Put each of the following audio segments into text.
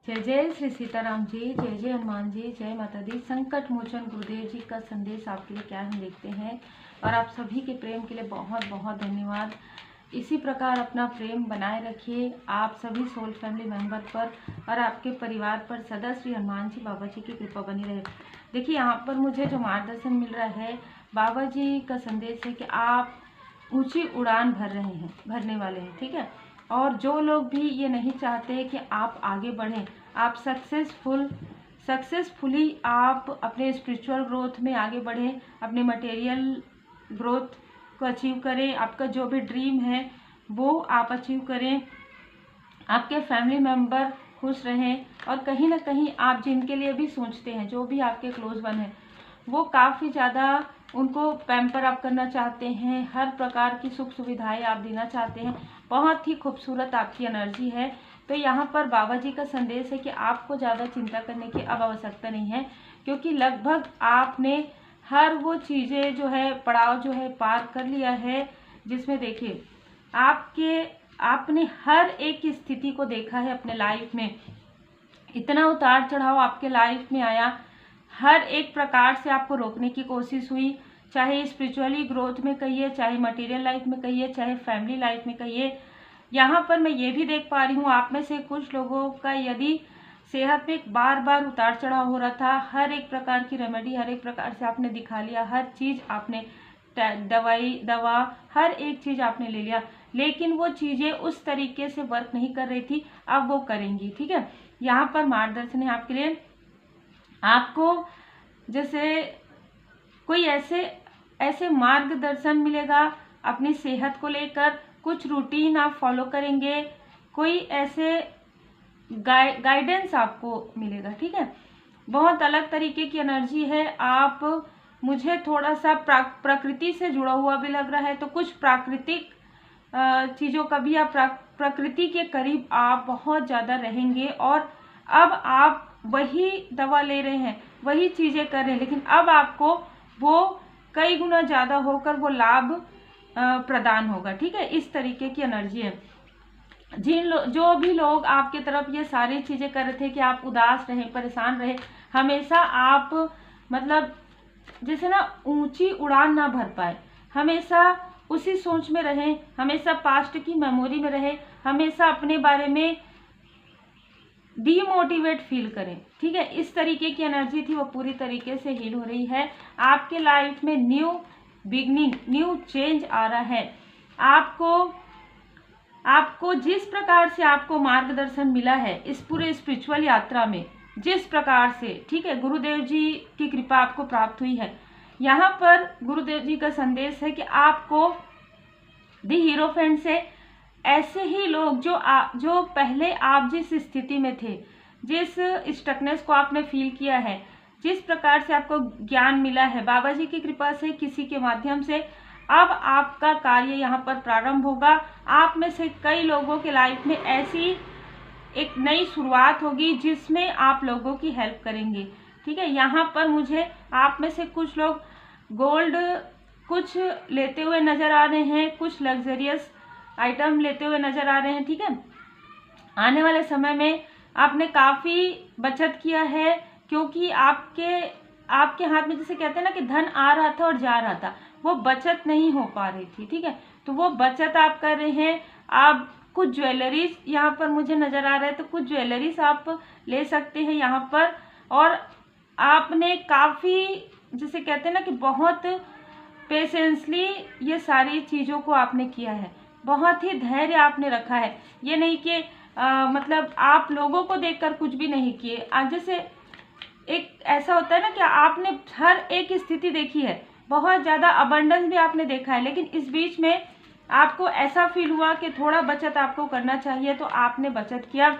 जय जय श्री सीताराम जी, जय जय हनुमान जी, जय माता दी। संकट मोचन गुरुदेव जी का संदेश आपके लिए क्या हम देखते हैं, और आप सभी के प्रेम के लिए बहुत बहुत धन्यवाद। इसी प्रकार अपना प्रेम बनाए रखिए आप सभी सोल फैमिली मेंबर पर और आपके परिवार पर सदा श्री हनुमान जी बाबा जी की कृपा बनी रहे। देखिए, यहाँ पर मुझे जो मार्गदर्शन मिल रहा है, बाबा जी का संदेश है कि आप ऊंची उड़ान भरने वाले हैं, ठीक है। और जो लोग भी ये नहीं चाहते कि आप आगे बढ़ें, आप सक्सेसफुली आप अपने स्पिरिचुअल ग्रोथ में आगे बढ़ें, अपने मटेरियल ग्रोथ को अचीव करें, आपका जो भी ड्रीम है वो आप अचीव करें, आपके फैमिली मेम्बर खुश रहें, और कहीं ना कहीं आप जिनके लिए भी सोचते हैं, जो भी आपके क्लोज वन हैं, वो काफ़ी ज़्यादा उनको पैम्पर आप करना चाहते हैं, हर प्रकार की सुख सुविधाएं आप देना चाहते हैं। बहुत ही खूबसूरत आपकी एनर्जी है। तो यहाँ पर बाबा जी का संदेश है कि आपको ज़्यादा चिंता करने की अब आवश्यकता नहीं है, क्योंकि लगभग आपने हर वो चीज़ें जो है, पड़ाव जो है पार कर लिया है, जिसमें देखिए आपने हर एक स्थिति को देखा है अपने लाइफ में। इतना उतार चढ़ाव आपके लाइफ में आया, हर एक प्रकार से आपको रोकने की कोशिश हुई, चाहे स्पिरिचुअली ग्रोथ में कहिए, चाहे मटेरियल लाइफ में कहिए, चाहे फैमिली लाइफ में कहिए। यहाँ पर मैं ये भी देख पा रही हूँ, आप में से कुछ लोगों का यदि सेहत में बार बार उतार चढ़ाव हो रहा था, हर एक प्रकार की रेमेडी, हर एक प्रकार से आपने दिखा लिया, हर चीज़ आपने दवा हर एक चीज़ आपने ले लिया, लेकिन वो चीज़ें उस तरीके से वर्क नहीं कर रही थी, अब वो करेंगी, ठीक है। यहाँ पर मार्गदर्शन है आपके लिए। आपको जैसे कोई ऐसे मार्गदर्शन मिलेगा अपनी सेहत को लेकर, कुछ रूटीन आप फॉलो करेंगे, कोई ऐसे गाइडेंस आपको मिलेगा, ठीक है। बहुत अलग तरीके की एनर्जी है। आप मुझे थोड़ा सा प्रकृति से जुड़ा हुआ भी लग रहा है, तो कुछ प्राकृतिक चीज़ों का भी आप प्रकृति के करीब आप बहुत ज़्यादा रहेंगे, और अब आप वही दवा ले रहे हैं, वही चीज़ें कर रहे हैं, लेकिन अब आपको वो कई गुना ज़्यादा होकर वो लाभ प्रदान होगा, ठीक है। इस तरीके की एनर्जी है। जो भी लोग आपके तरफ ये सारी चीज़ें कर रहे थे कि आप उदास रहे, परेशान रहे, हमेशा आप मतलब जैसे ना ऊंची उड़ान ना भर पाए, हमेशा उसी सोच में रहें, हमेशा पास्ट की मेमोरी में रहे, हमेशा अपने बारे में डीमोटिवेट फील करें, ठीक है। इस तरीके की एनर्जी थी, वो पूरी तरीके से हील हो रही है। आपके लाइफ में न्यू बिगनिंग, न्यू चेंज आ रहा है। आपको जिस प्रकार से आपको मार्गदर्शन मिला है इस पूरे स्पिरिचुअल यात्रा में, जिस प्रकार से, ठीक है, गुरुदेव जी की कृपा आपको प्राप्त हुई है। यहाँ पर गुरुदेव जी का संदेश है कि आपको दी हीरोफेंट से ऐसे ही लोग जो पहले आप जिस स्थिति में थे, जिस स्टकनेस को आपने फील किया है, जिस प्रकार से आपको ज्ञान मिला है बाबा जी की कृपा से, किसी के माध्यम से, अब आपका कार्य यहाँ पर प्रारंभ होगा। आप में से कई लोगों के लाइफ में ऐसी एक नई शुरुआत होगी जिसमें आप लोगों की हेल्प करेंगे, ठीक है। यहाँ पर मुझे आप में से कुछ लोग गोल्ड कुछ लेते हुए नजर आ रहे हैं, कुछ लग्जरियस आइटम लेते हुए नजर आ रहे हैं, ठीक है। आने वाले समय में आपने काफ़ी बचत किया है, क्योंकि आपके हाथ में जैसे कहते हैं ना कि धन आ रहा था और जा रहा था, वो बचत नहीं हो पा रही थी, ठीक है। तो वो बचत आप कर रहे हैं। आप कुछ ज्वेलरीज यहाँ पर मुझे नज़र आ रहा है, तो कुछ ज्वेलरीज आप ले सकते हैं यहाँ पर। और आपने काफ़ी जैसे कहते हैं ना कि बहुत पेशेंसली ये सारी चीज़ों को आपने किया है, बहुत ही धैर्य आपने रखा है। ये नहीं कि मतलब आप लोगों को देखकर कुछ भी नहीं किए। आज जैसे एक ऐसा होता है ना कि आपने हर एक स्थिति देखी है, बहुत ज़्यादा अबंडेंस भी आपने देखा है, लेकिन इस बीच में आपको ऐसा फील हुआ कि थोड़ा बचत आपको करना चाहिए, तो आपने बचत किया।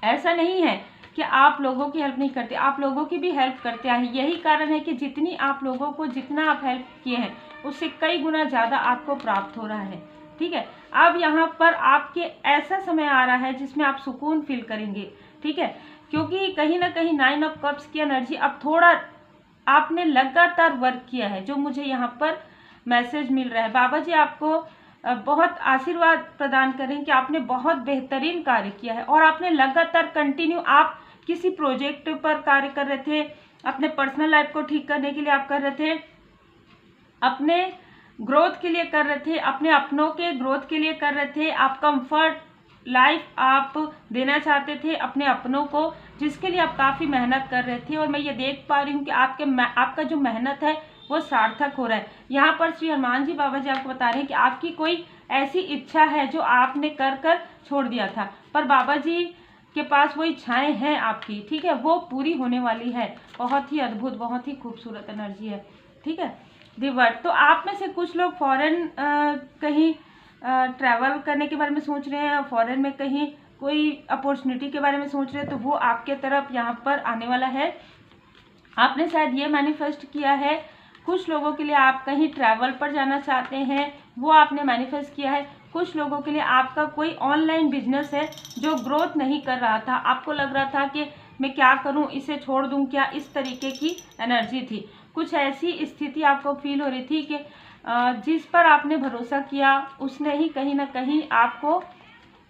ऐसा नहीं है कि आप लोगों की हेल्प नहीं करते, आप लोगों की भी हेल्प करते आए। यही कारण है कि जितनी आप लोगों को जितना आप हेल्प किए हैं, उससे कई गुना ज़्यादा आपको प्राप्त हो रहा है, ठीक है। अब यहाँ पर आपके ऐसा समय आ रहा है जिसमें आप सुकून फील करेंगे, ठीक है, क्योंकि कहीं ना कहीं 9 ऑफ कप्स की एनर्जी, अब थोड़ा आपने लगातार वर्क किया है, जो मुझे यहाँ पर मैसेज मिल रहा है। बाबा जी आपको बहुत आशीर्वाद प्रदान करें कि आपने बहुत बेहतरीन कार्य किया है और आपने लगातार कंटिन्यू, आप किसी प्रोजेक्ट पर कार्य कर रहे थे, अपने पर्सनल लाइफ को ठीक करने के लिए आप कर रहे थे, अपने ग्रोथ के लिए कर रहे थे, अपने अपनों के ग्रोथ के लिए कर रहे थे, आप कंफर्ट लाइफ आप देना चाहते थे अपने अपनों को, जिसके लिए आप काफ़ी मेहनत कर रहे थे। और मैं ये देख पा रही हूँ कि आपका जो मेहनत है वो सार्थक हो रहा है। यहाँ पर श्री हनुमान जी बाबा जी आपको बता रहे हैं कि आपकी कोई ऐसी इच्छा है जो आपने कर छोड़ दिया था, पर बाबा जी के पास वो इच्छाएं हैं आपकी, ठीक है, वो पूरी होने वाली है। बहुत ही अद्भुत, बहुत ही खूबसूरत एनर्जी है, ठीक है। दिवर्ट, तो आप में से कुछ लोग फॉरेन कहीं ट्रैवल करने के बारे में सोच रहे हैं, फॉरेन में कहीं कोई अपॉर्चुनिटी के बारे में सोच रहे हैं, तो वो आपके तरफ यहाँ पर आने वाला है। आपने शायद ये मैनिफेस्ट किया है। कुछ लोगों के लिए आप कहीं ट्रैवल पर जाना चाहते हैं, वो आपने मैनिफेस्ट किया है। कुछ लोगों के लिए आपका कोई ऑनलाइन बिजनेस है जो ग्रोथ नहीं कर रहा था, आपको लग रहा था कि मैं क्या करूं, इसे छोड़ दूं क्या, इस तरीके की एनर्जी थी। कुछ ऐसी स्थिति आपको फील हो रही थी कि जिस पर आपने भरोसा किया उसने ही कहीं ना कहीं आपको,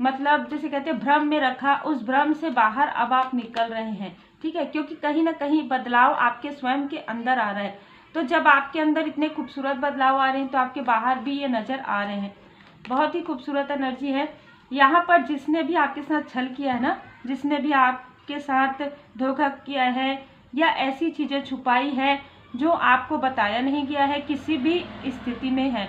मतलब जैसे कहते हैं भ्रम में रखा, उस भ्रम से बाहर अब आप निकल रहे हैं, ठीक है, क्योंकि कहीं ना कहीं बदलाव आपके स्वयं के अंदर आ रहा है। तो जब आपके अंदर इतने खूबसूरत बदलाव आ रहे हैं तो आपके बाहर भी ये नज़र आ रहे हैं। बहुत ही खूबसूरत एनर्जी है। यहाँ पर जिसने भी आपके साथ छल किया है ना, जिसने भी आपके साथ धोखा किया है या ऐसी चीज़ें छुपाई है जो आपको बताया नहीं गया है किसी भी स्थिति में है,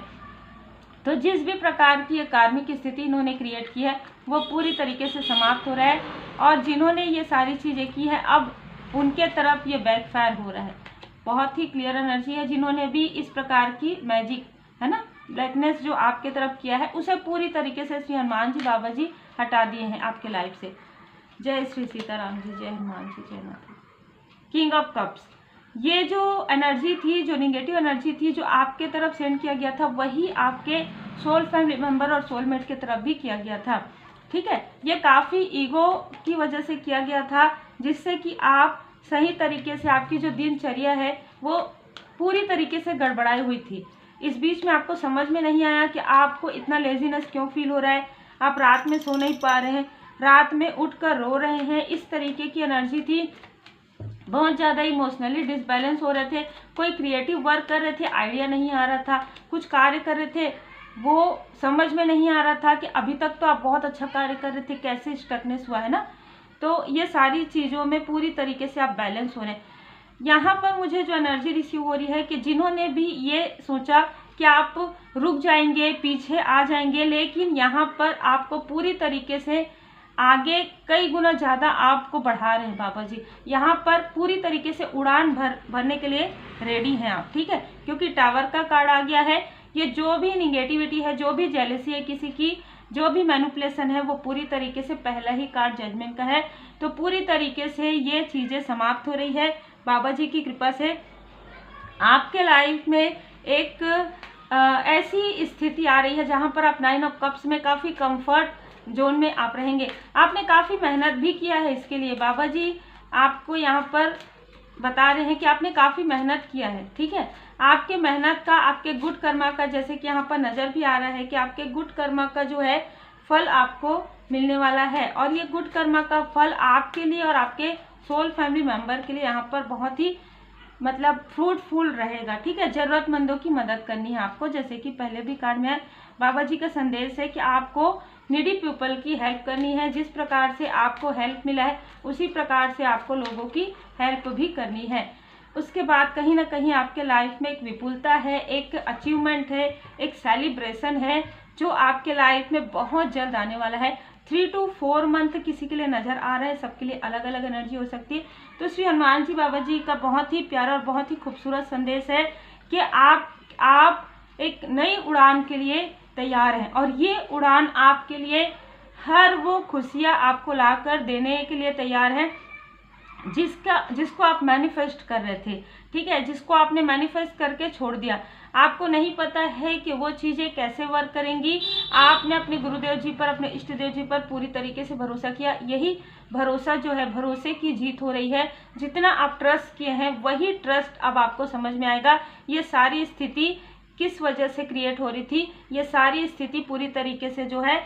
तो जिस भी प्रकार की ये कार्मिक स्थिति इन्होंने क्रिएट की है वो पूरी तरीके से समाप्त हो रहा है। और जिन्होंने ये सारी चीज़ें की है अब उनके तरफ ये बैकफायर हो रहा है। बहुत ही क्लियर एनर्जी है। जिन्होंने भी इस प्रकार की मैजिक है ना, ब्लैकनेस जो आपके तरफ किया है, उसे पूरी तरीके से श्री हनुमान जी बाबा जी हटा दिए हैं आपके लाइफ से। जय श्री सीताराम जी, जय हनुमान जी, जय माता। किंग ऑफ कप्स, ये जो एनर्जी थी, जो निगेटिव एनर्जी थी जो आपके तरफ सेंड किया गया था, वही आपके सोल फैमिली मेंबर और सोलमेट की तरफ भी किया गया था, ठीक है। ये काफ़ी ईगो की वजह से किया गया था, जिससे कि आप सही तरीके से, आपकी जो दिनचर्या है वो पूरी तरीके से गड़बड़ाई हुई थी। इस बीच में आपको समझ में नहीं आया कि आपको इतना लेजीनेस क्यों फील हो रहा है, आप रात में सो नहीं पा रहे हैं, रात में उठकर रो रहे हैं, इस तरीके की एनर्जी थी। बहुत ज़्यादा इमोशनली डिसबैलेंस हो रहे थे। कोई क्रिएटिव वर्क कर रहे थे, आइडिया नहीं आ रहा था, कुछ कार्य कर रहे थे, वो समझ में नहीं आ रहा था कि अभी तक तो आप बहुत अच्छा कार्य कर रहे थे, कैसे स्टकनेस हुआ है ना। तो ये सारी चीज़ों में पूरी तरीके से आप बैलेंस हो रहे हैं। यहाँ पर मुझे जो एनर्जी रिसीव हो रही है कि जिन्होंने भी ये सोचा कि आप रुक जाएंगे, पीछे आ जाएंगे, लेकिन यहाँ पर आपको पूरी तरीके से आगे कई गुना ज़्यादा आपको बढ़ा रहे हैं बाबा जी। यहाँ पर पूरी तरीके से उड़ान भरने के लिए रेडी हैं आप, ठीक है, क्योंकि टावर का कार्ड आ गया है। ये जो भी निगेटिविटी है, जो भी जेलसी है किसी की, जो भी मैनिपुलेशन है, वो पूरी तरीके से, पहला ही कार्ड जजमेंट का है, तो पूरी तरीके से ये चीज़ें समाप्त हो रही है बाबा जी की कृपा से। आपके लाइफ में एक ऐसी स्थिति आ रही है जहाँ पर आप 9 ऑफ कप्स में काफ़ी कंफर्ट जोन में आप रहेंगे। आपने काफ़ी मेहनत भी किया है इसके लिए। बाबा जी आपको यहाँ पर बता रहे हैं कि आपने काफ़ी मेहनत किया है, ठीक है। आपके मेहनत का, आपके गुड कर्मा का, जैसे कि यहाँ पर नज़र भी आ रहा है कि आपके गुड कर्मा का जो है फल आपको मिलने वाला है। और ये गुड कर्मा का फल आपके लिए और आपके सोल फैमिली मेंबर के लिए यहाँ पर बहुत ही मतलब फ्रूटफुल रहेगा, ठीक है। ज़रूरतमंदों की मदद करनी है आपको, जैसे कि पहले भी कार्ड में बाबा जी का संदेश है कि आपको नीडी पीपल की हेल्प करनी है। जिस प्रकार से आपको हेल्प मिला है उसी प्रकार से आपको लोगों की हेल्प भी करनी है। उसके बाद कहीं ना कहीं आपके लाइफ में एक विपुलता है, एक अचीवमेंट है, एक सेलिब्रेशन है जो आपके लाइफ में बहुत जल्द आने वाला है। 3 to 4 मंथ किसी के लिए नज़र आ रहा है, सबके लिए अलग अलग एनर्जी हो सकती है। तो श्री हनुमान जी बाबा जी का बहुत ही प्यारा और बहुत ही खूबसूरत संदेश है कि आप एक नई उड़ान के लिए तैयार हैं, और ये उड़ान आपके लिए हर वो खुशियाँ आपको लाकर देने के लिए तैयार है जिसको आप मैनिफेस्ट कर रहे थे, ठीक है, जिसको आपने मैनिफेस्ट करके छोड़ दिया। आपको नहीं पता है कि वो चीज़ें कैसे वर्क करेंगी। आपने अपने गुरुदेव जी पर, अपने इष्ट देव जी पर पूरी तरीके से भरोसा किया। यही भरोसा जो है, भरोसे की जीत हो रही है। जितना आप ट्रस्ट किए हैं वही ट्रस्ट अब आपको समझ में आएगा। ये सारी स्थिति किस वजह से क्रिएट हो रही थी, ये सारी स्थिति पूरी तरीके से जो है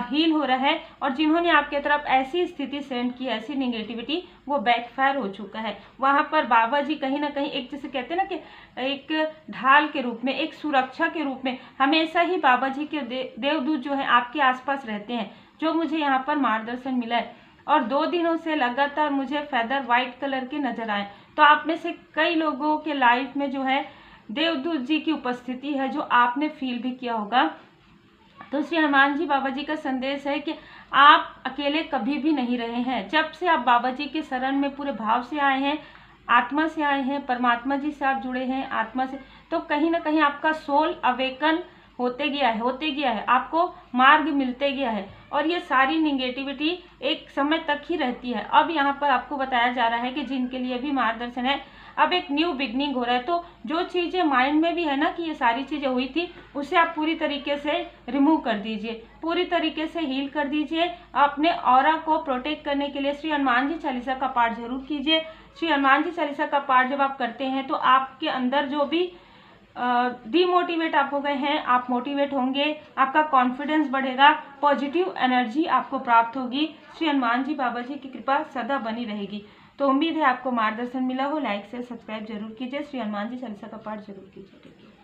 हील हो रहा है। और जिन्होंने आपके तरफ ऐसी स्थिति सेंड की, ऐसी नेगेटिविटी, वो बैकफायर हो चुका है। वहां पर बाबा जी कहीं ना कहीं एक, जैसे कहते हैं ना कि एक ढाल के रूप में, एक सुरक्षा के रूप में हमेशा ही बाबा जी के देवदूत जो है आपके आसपास रहते हैं, जो मुझे यहाँ पर मार्गदर्शन मिला है। और 2 दिनों से लगातार मुझे फेदर व्हाइट कलर के नजर आए। तो आप में से कई लोगों के लाइफ में जो है देवदूत जी की उपस्थिति है, जो आपने फील भी किया होगा। तो श्री हनुमान जी बाबा जी का संदेश है कि आप अकेले कभी भी नहीं रहे हैं। जब से आप बाबा जी के शरण में पूरे भाव से आए हैं, आत्मा से आए हैं, परमात्मा जी से आप जुड़े हैं आत्मा से, तो कहीं ना कहीं आपका सोल अवेकन होते गया है, आपको मार्ग मिलते गया है। और ये सारी निगेटिविटी एक समय तक ही रहती है। अब यहाँ पर आपको बताया जा रहा है कि जिनके लिए भी मार्गदर्शन है, अब एक न्यू बिगनिंग हो रहा है। तो जो चीज़ें माइंड में भी है ना कि ये सारी चीज़ें हुई थी, उसे आप पूरी तरीके से रिमूव कर दीजिए, पूरी तरीके से हील कर दीजिए। अपने ऑरा को प्रोटेक्ट करने के लिए श्री हनुमान जी चालीसा का पाठ जरूर कीजिए। श्री हनुमान जी चालीसा का पाठ जब आप करते हैं तो आपके अंदर जो भी डिमोटिवेट आप हो गए हैं, आप मोटिवेट होंगे, आपका कॉन्फिडेंस बढ़ेगा, पॉजिटिव एनर्जी आपको प्राप्त होगी। श्री हनुमान जी बाबा जी की कृपा सदा बनी रहेगी। तो उम्मीद है आपको मार्गदर्शन मिला हो। लाइक से सब्सक्राइब जरूर कीजिए। श्री हनुमान जी चालीसा का पाठ जरूर कीजिए।